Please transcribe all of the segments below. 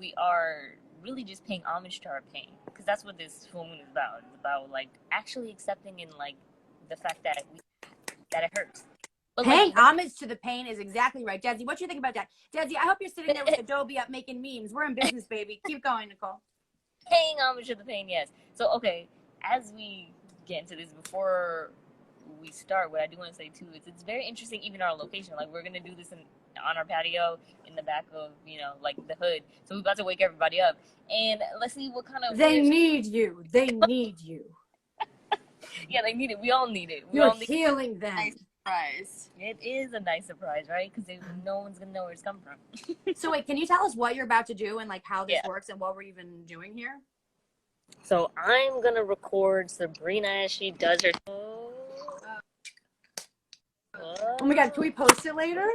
we are really just paying homage to our pain, because that's what this full moon is about. It's about like actually accepting and like the fact that that it hurts. But paying homage to the pain is exactly right. Desi, what do you think about that? Desi, I hope you're sitting there with Adobe up making memes. We're in business, baby. Keep going, Nicole. Paying homage to the pain, yes. So, okay, as we get into this, before we start, what I do want to say too is it's very interesting, even our location. Like, we're going to do this on our patio in the back of, like the hood. So we're about to wake everybody up. And let's see what kind of... They need you. They need you. Yeah, they need it. We all need it. You're healing them. Nice surprise. It is a nice surprise, right? Because no one's going to know where it's come from. So wait, can you tell us what you're about to do and like how this works and what we're even doing here? So I'm going to record Sabrina as she does her... Oh my God, can we post it later?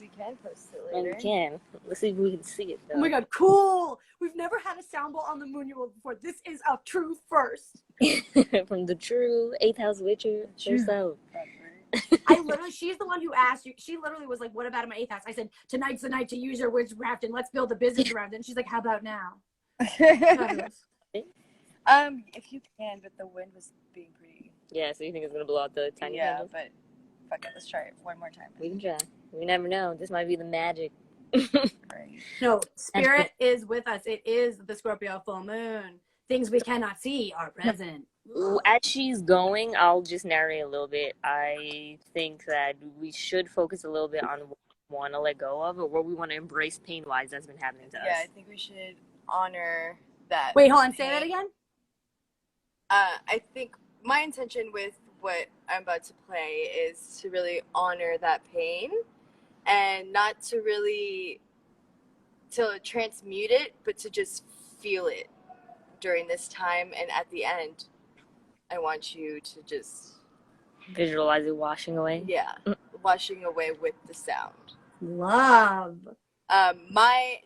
We can post it later. We can. Let's see if we can see it, though. Oh my God, cool! We've never had a sound bowl on the Moonual before. This is a true first. From the true 8th house witcher herself. She's the one who asked you. She literally was like, what about in my 8th house? I said, tonight's the night to use your witchcraft and let's build a business around it. And she's like, how about now? If you can, but the wind was being pretty. Yeah, so you think it's going to blow out the tiny candles? But fuck it, let's try it one more time. We can try. We never know. This might be the magic. Right. No, spirit is with us. It is the Scorpio full moon. Things we cannot see are present. As she's going, I'll just narrate a little bit. I think that we should focus a little bit on what we want to let go of, or what we want to embrace pain-wise that's been happening to us. Yeah, I think we should honor that. Wait, hold on. Say that again? I think my intention with what I'm about to play is to really honor that pain and not to really to transmute it, but to just feel it during this time. And at the end, I want you to just visualize it washing away. Yeah, washing away with the sound. Love.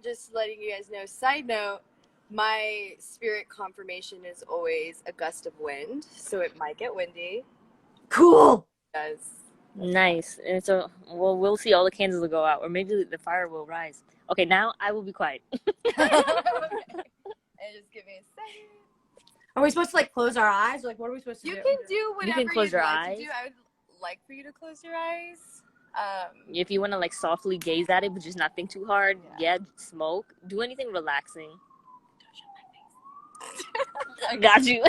Just letting you guys know, side note, my spirit confirmation is always a gust of wind, so it might get windy. Cool. It does. Nice. And so, we'll see. All the candles will go out, or maybe the fire will rise. Okay, now I will be quiet. And just give me a second. Are we supposed to like close our eyes? Like, what are we supposed to do? You can do whatever you can close your like eyes. to do. I would like for you to close your eyes. If you want to like softly gaze at it, but just not think too hard. Yeah, smoke. Do anything relaxing. I got you.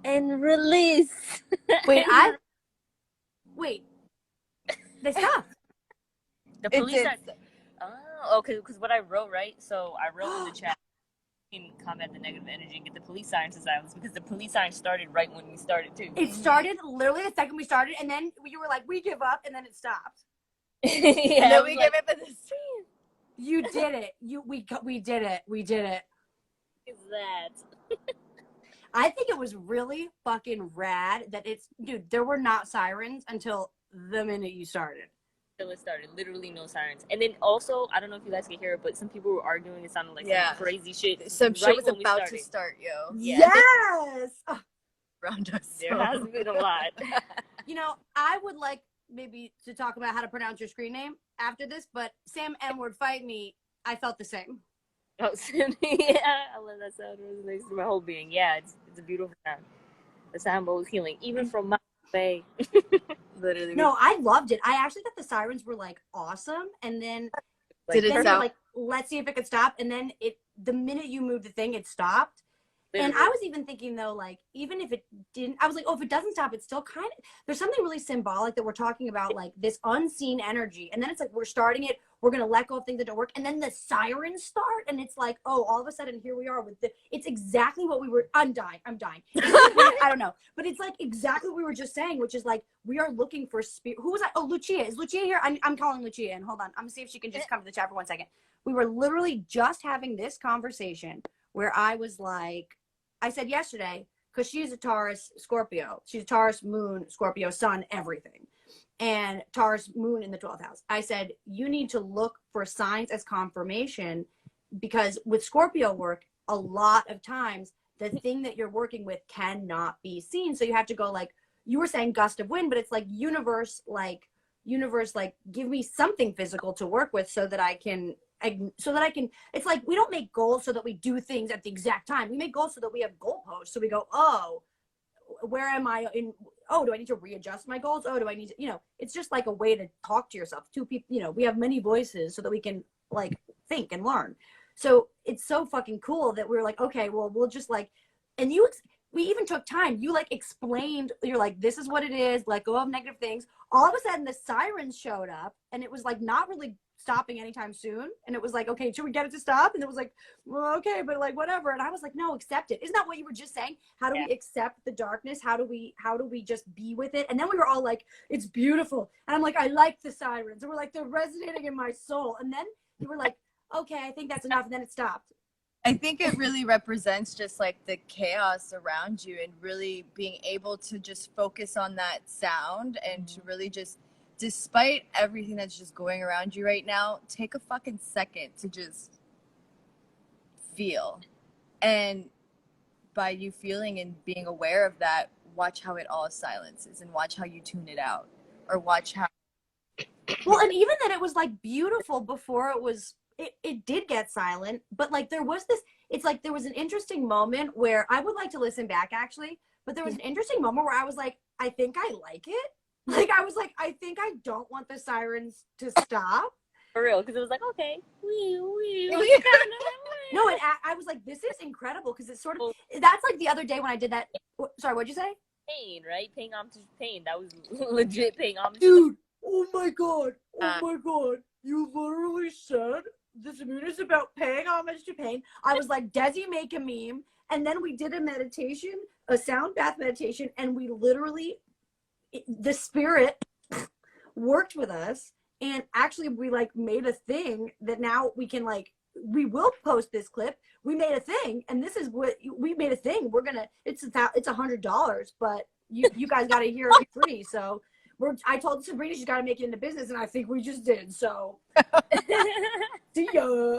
And release. Wait. They stopped. The police are... Oh, okay, because what I wrote, right? So I wrote in the chat, you can combat the negative energy and get the police sirens to silence, because the police sirens started right when we started, too. It started literally the second we started, and then you were like, we give up, and then it stopped. Yeah, and then we give up at the scene. You did it. We did it. We did it. Is that... I think it was really fucking rad that dude, there were not sirens until the minute you started. until it started. Literally no sirens. And then also, I don't know if you guys can hear it, but some people were arguing. It sounded like some crazy shit. Some shit right was when we about to started. start, yo. Yeah. Yes. Oh, Around us. There has been a lot. you know, I would like maybe to talk about how to pronounce your screen name after this, but Sam N-word fight me, I felt the same. Oh, yeah, I love that sound. It resonates through my whole being. Yeah, it's a beautiful sound. The sound bowl is healing, even from my way. Literally. No, I loved it. I actually thought the sirens were like awesome, and then Did it sound like, let's see if it could stop, and then the minute you moved the thing, it stopped. Literally. And I was even thinking though, like, even if it didn't, I was like, oh, if it doesn't stop, it's still kind of, there's something really symbolic that we're talking about, like this unseen energy. And then it's like, we're starting it, we're going to let go of things that don't work. And then the sirens start. And it's like, oh, all of a sudden here we are with it's exactly what I'm dying. I don't know. But it's like exactly what we were just saying, which is like, we are looking for spirit. Who was that? Oh, Lucia. Is Lucia here? I'm calling Lucia in. Hold on. I'm going to see if she can just come to the chat for 1 second. We were literally just having this conversation where I was like, I said yesterday, because she's a Taurus Scorpio. She's a Taurus moon, Scorpio sun, everything. And Taurus moon in the 12th house. I said, you need to look for signs as confirmation, because with Scorpio work, a lot of times the thing that you're working with cannot be seen. So you have to go like, you were saying gust of wind, but it's like universe, give me something physical to work with so that I can, it's like, we don't make goals so that we do things at the exact time. We make goals so that we have goalposts. So we go, oh, where am I in, oh, do I need to readjust my goals? Oh, do I need to, it's just like a way to talk to yourself. Two people, we have many voices so that we can like think and learn. So it's so fucking cool that we're like, okay, well, we'll just like, and we even took time. You like explained, you're like, this is what it is, let go of negative things. All of a sudden the sirens showed up, and it was like not really stopping anytime soon. And it was like, okay, should we get it to stop? And it was like, well, okay, but like whatever. And I was like, no, accept it. Isn't that what you were just saying? How do we accept the darkness? How do we just be with it? And then we were all like, it's beautiful. And I'm like, I like the sirens. And we're like, they're resonating in my soul. And then you were like, okay, I think that's enough. And then it stopped. I think it really represents just like the chaos around you, and really being able to just focus on that sound and to really just, despite everything that's just going around you right now, take a fucking second to just feel. And by you feeling and being aware of that, watch how it all silences, and watch how you tune it out, or watch how. Well, and even that it was like beautiful before it did get silent, but like there was this, it's like there was an interesting moment where I would like to listen back actually, but there was an interesting moment where I was like, I think I like it. Like I was like, I think I don't want the sirens to stop. For real, because it was like, okay, no, and I was like, this is incredible, because it's sort of, that's like the other day when I did that. Sorry, what'd you say? Pain, right? Paying homage to pain. That was legit paying homage. Dude, oh my god, you literally said this moon is about paying homage to pain. I was like, Desi, make a meme. And then we did a meditation, a sound bath meditation, and we literally, the spirit worked with us, and actually we like made a thing that now we can like, we will post this clip. We made a thing, and this is what we made a thing. We're gonna, it's $100, but you guys got to hear it free. So I told Sabrina she's got to make it into business, and I think we just did. So see ya.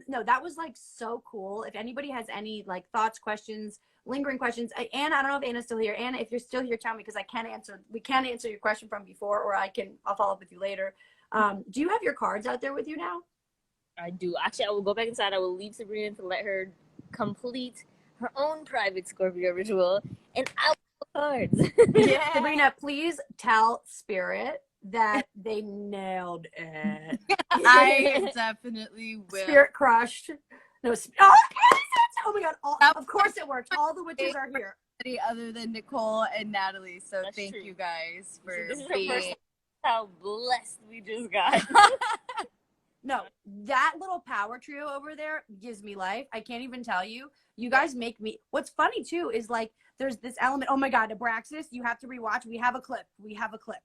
No, that was like so cool. If anybody has any like thoughts, questions, lingering questions, Anna, I don't know if Anna's still here. Anna, if you're still here, tell me, because we can answer your question from before, or I'll follow up with you later. Do you have your cards out there with you now? I do. Actually, I will go back inside. I will leave Sabrina to let her complete her own private Scorpio ritual, and I will cards. Yeah. Sabrina, please tell Spirit that they nailed it. I definitely will. Spirit crushed. No, oh my god! Of course it worked. All the witches are here. Other than Nicole and Natalie, so That's thank true. you guys for This is being. How blessed we just got. No, that little power trio over there gives me life. I can't even tell you. You guys make me. What's funny too is like there's this element. Oh my god, Abraxas, you have to rewatch. We have a clip. We have a clip.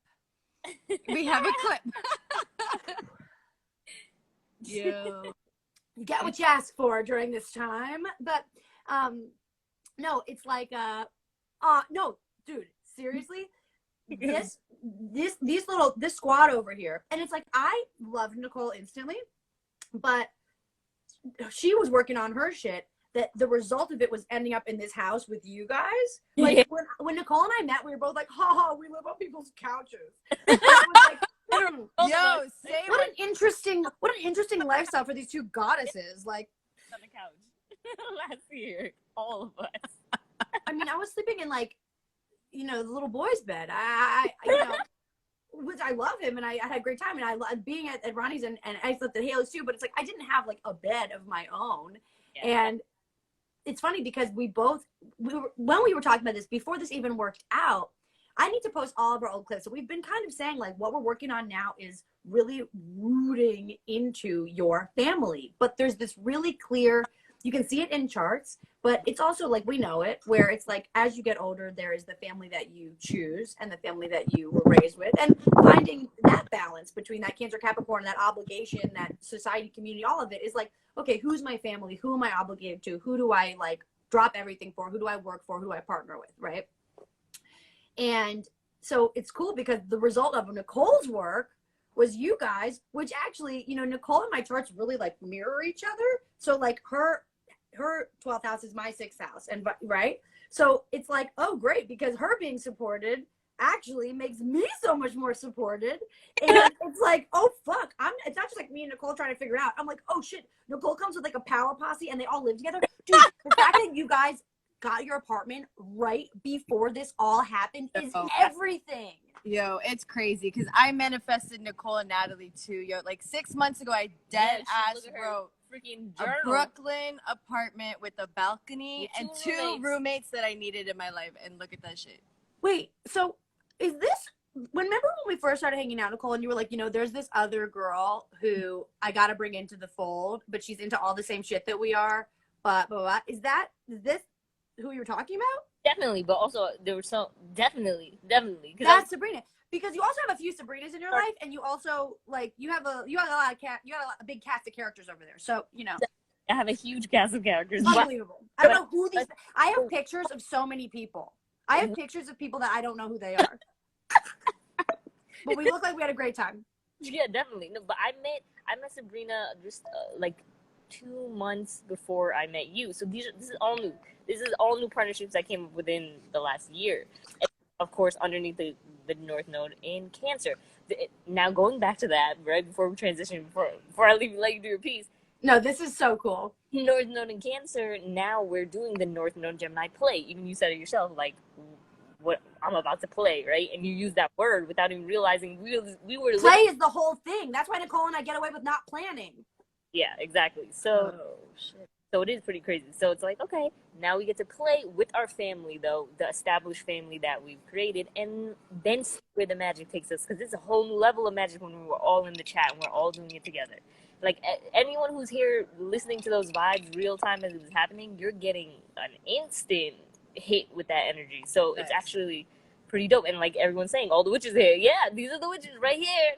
Yo. You get what you ask for during this time. But no, it's like no, dude, seriously, this squad over here, and it's like I loved Nicole instantly, but she was working on her shit. That the result of it was ending up in this house with you guys. Like Yeah. when Nicole and I met, we were both like, "Ha ha, we live on people's couches." And I was like, Yo, same. what an interesting lifestyle for these two goddesses. Like on the couch last year, all of us. I mean, I was sleeping in like, the little boy's bed. I you know, which I love him and I had a great time, and I love being at Ronnie's and I slept at Haley's too. But it's like I didn't have like a bed of my own, and it's funny because when we were talking about this before this even worked out. I need to post all of our old clips. So we've been kind of saying like what we're working on now is really rooting into your family. But there's this really clear, you can see it in charts, but it's also like we know it, where it's like as you get older, there is the family that you choose and the family that you were raised with. And finding that balance between that Cancer Capricorn, that obligation, that society, community, all of it is like, okay, who's my family? Who am I obligated to? Who do I like drop everything for? Who do I work for? Who do I partner with? Right. And so it's cool because the result of Nicole's work was you guys, which actually, Nicole and my charts really like mirror each other. So like her 12th house is my 6th house, and right. So it's like, oh great, because her being supported actually makes me so much more supported. And it's like, oh fuck, it's not just like me and Nicole trying to figure out. I'm like, oh shit, Nicole comes with like a power posse and they all live together. Dude, the fact that you guys got your apartment right before this all happened is everything. Yo, it's crazy because I manifested Nicole and Natalie too. Yo, like 6 months ago, I dead ass wrote freaking a Brooklyn apartment with a balcony and two roommates that I needed in my life. And look at that shit. Wait, so is this? Remember when we first started hanging out, Nicole, and you were like, there's this other girl who I got to bring into the fold, but she's into all the same shit that we are. But is this who you're talking about? Definitely, but also there were some definitely. That's Sabrina, because you also have a few Sabrinas in your life, and you also like you have a a big cast of characters over there. So I have a huge cast of characters. Unbelievable. I don't know who these. I have pictures of so many people. I have pictures of people that I don't know who they are. But we look like we had a great time. Yeah, definitely. No, but I met Sabrina just like 2 months before I met you. So this is all new. This is all new partnerships that came within the last year. And of course, underneath the North Node in Cancer. Now going back to that, right before we transition, before I let you do your piece. No, this is so cool. North Node in Cancer. Now we're doing the North Node Gemini play. Even you said it yourself, like what I'm about to play, right? And you use that word without even realizing we were play is the whole thing. That's why Nicole and I get away with not planning. Yeah, exactly. So, so it is pretty crazy. So it's like, okay, now we get to play with our family, though, the established family that we've created, and then see where the magic takes us. Because it's a whole new level of magic when we're all in the chat and we're all doing it together. Like, anyone who's here listening to those vibes real time as it was happening, you're getting an instant hit with that energy. So it's actually pretty dope. And like everyone's saying, all the witches here. Yeah, these are the witches right here.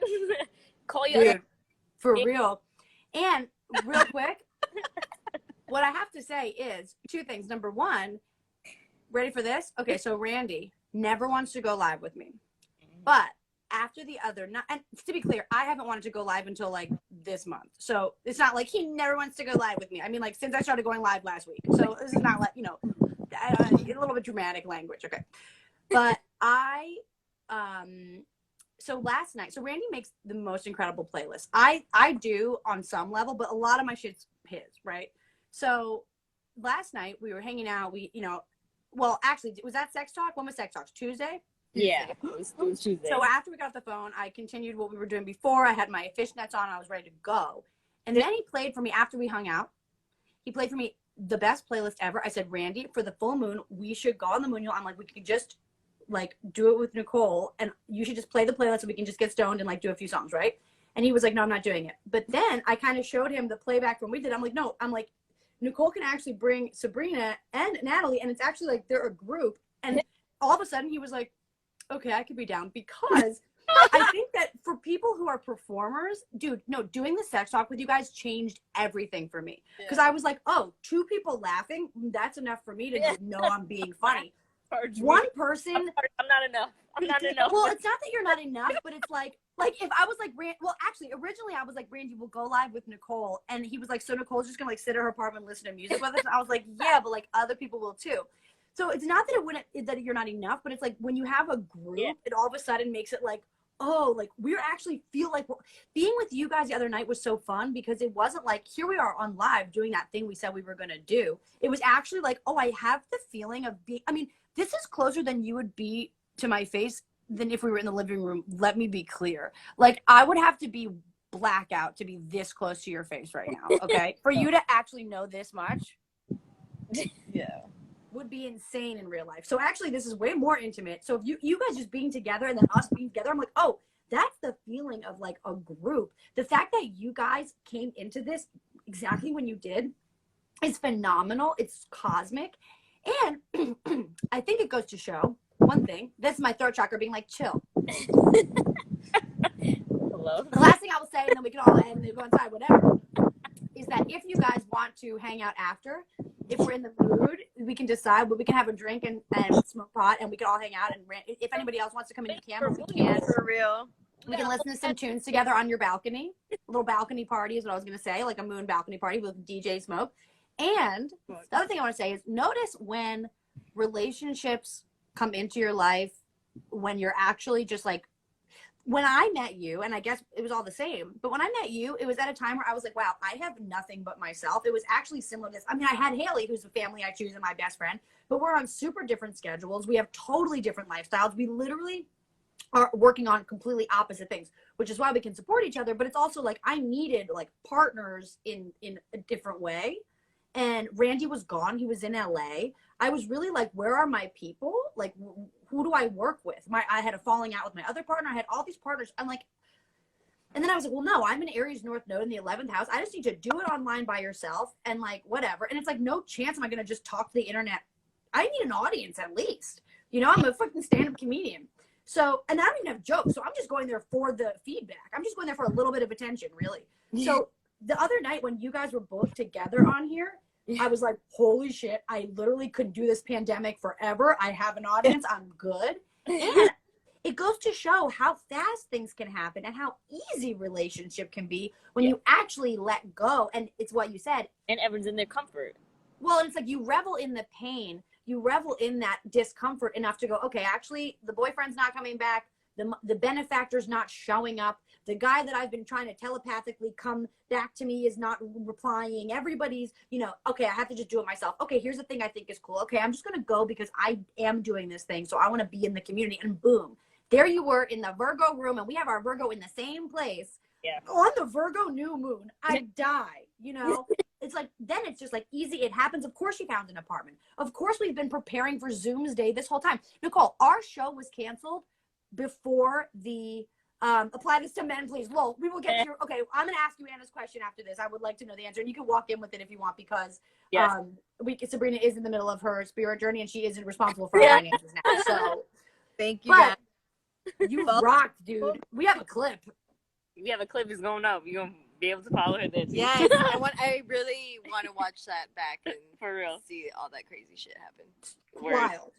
Call you. Dude, for real. And real quick, what I have to say is 2 things. Number 1, ready for this? Okay, so Randy never wants to go live with me. But after the other, and to be clear, I haven't wanted to go live until like this month. So it's not like he never wants to go live with me. I mean, like since I started going live last week. So this is not like, a little bit dramatic language. Okay. But so last night, so Randy makes the most incredible playlist. I do on some level, but a lot of my shit's his, right? So last night we were hanging out. Well, actually, was that Sex Talk? When was Sex Talk? Tuesday? Yeah, it was Tuesday. So after we got off the phone, I continued what we were doing before. I had my fishnets on. I was ready to go. And then he played for me after we hung out. He played for me the best playlist ever. I said, Randy, for the full moon, we should go on the Moonual. I'm like, we could just like do it with Nicole, and you should just play the playlist so we can just get stoned and like do a few songs, right? And he was like, no, I'm not doing it. But then I kind of showed him the playback from we did. I'm like, no, Nicole can actually bring Sabrina and Natalie, and it's actually like they're a group. And all of a sudden he was like, okay, I could be down, because I think that for people who are performers, dude, no, doing the Sex Talk with you guys changed everything for me. Because I was like, oh, 2 people laughing, that's enough for me to just know I'm being funny. Charge me. one person. I'm not enough. I'm not enough. Well, it's not that you're not enough, but it's like if I was like, well, actually, originally I was like, Randy, we'll go live with Nicole, and he was like, so Nicole's just gonna like sit at her apartment and listen to music with us. And I was like, yeah, but like other people will too. So it's not that it wouldn't that you're not enough, but it's like when you have a group, it all of a sudden makes it like, oh, like we're actually feel like being with you guys the other night was so fun because it wasn't like here we are on live doing that thing we said we were gonna do. It was actually like, oh, I have the feeling of being. I mean, this is closer than you would be to my face than if we were in the living room. Let me be clear. Like I would have to be blackout to be this close to your face right now. Okay. For you to actually know this much. Yeah. Would be insane in real life. So actually this is way more intimate. So if you guys just being together and then us being together, I'm like, oh, that's the feeling of like a group. The fact that you guys came into this exactly when you did is phenomenal. It's cosmic. And I think it goes to show one thing. This is my throat chakra being like, chill. Hello. The last thing I will say, and then we can all end and go inside, whatever, is that if you guys want to hang out after, if we're in the mood, we can decide, but we can have a drink and smoke pot, and we can all hang out. And if anybody else wants to come in, you can. We can. For real. We can listen to some tunes together on your balcony. A little balcony party is what I was going to say, like a moon balcony party with DJ smoke. And the other thing I want to say is notice when relationships come into your life, when you're actually just like, when I met you, and I guess it was all the same, but when I met you, it was at a time where I was like, wow, I have nothing but myself. It was actually similar to this. I mean, I had Haley, who's the family I choose and my best friend, but we're on super different schedules. We have totally different lifestyles. We literally are working on completely opposite things, which is why we can support each other. But it's also like I needed like partners in a different way. And Randy was gone. He was in LA. I was really like, where are my people? Like, who do I work with? I had a falling out with my other partner. I had all these partners. I'm like, and then I was like, well, no, I'm an Aries North node in the 11th house. I just need to do it online by yourself and like, whatever. And it's like, no chance am I going to just talk to the internet. I need an audience at least. You know, I'm a fucking stand-up comedian. So, and I don't even have jokes. So I'm just going there for the feedback. I'm just going there for a little bit of attention, really. So the other night when you guys were both together on here, I was like, holy shit, I literally could do this pandemic forever. I have an audience. I'm good. And it goes to show how fast things can happen and how easy relationship can be when you actually let go. And it's what you said. And everyone's in their comfort. Well, it's like you revel in the pain. You revel in that discomfort enough to go, okay, actually, the boyfriend's not coming back. The benefactor's not showing up. The guy that I've been trying to telepathically come back to me is not replying. Everybody's, you know, okay, I have to just do it myself. Okay, here's the thing I think is cool. Okay, I'm just going to go because I am doing this thing. So I want to be in the community. And boom, there you were in the Virgo room. And we have our Virgo in the same place. Yeah. On the Virgo new moon. I die, you know. It's like, then it's just like easy. It happens. Of course you found an apartment. Of course we've been preparing for Zoom's Day this whole time. Nicole, our show was canceled before the apply this to men, please. Lol, we will get to your, okay, I'm gonna ask you Anna's question after this. I would like to know the answer, and you can walk in with it if you want, because Sabrina is in the middle of her spirit journey and she isn't responsible for our finances now. So thank you, but guys. you rocked, dude. We have a clip. We have a clip is going up. You're gonna be able to follow her there too. Yes, I really want to watch that back and For real. see all that crazy shit happen. Wild.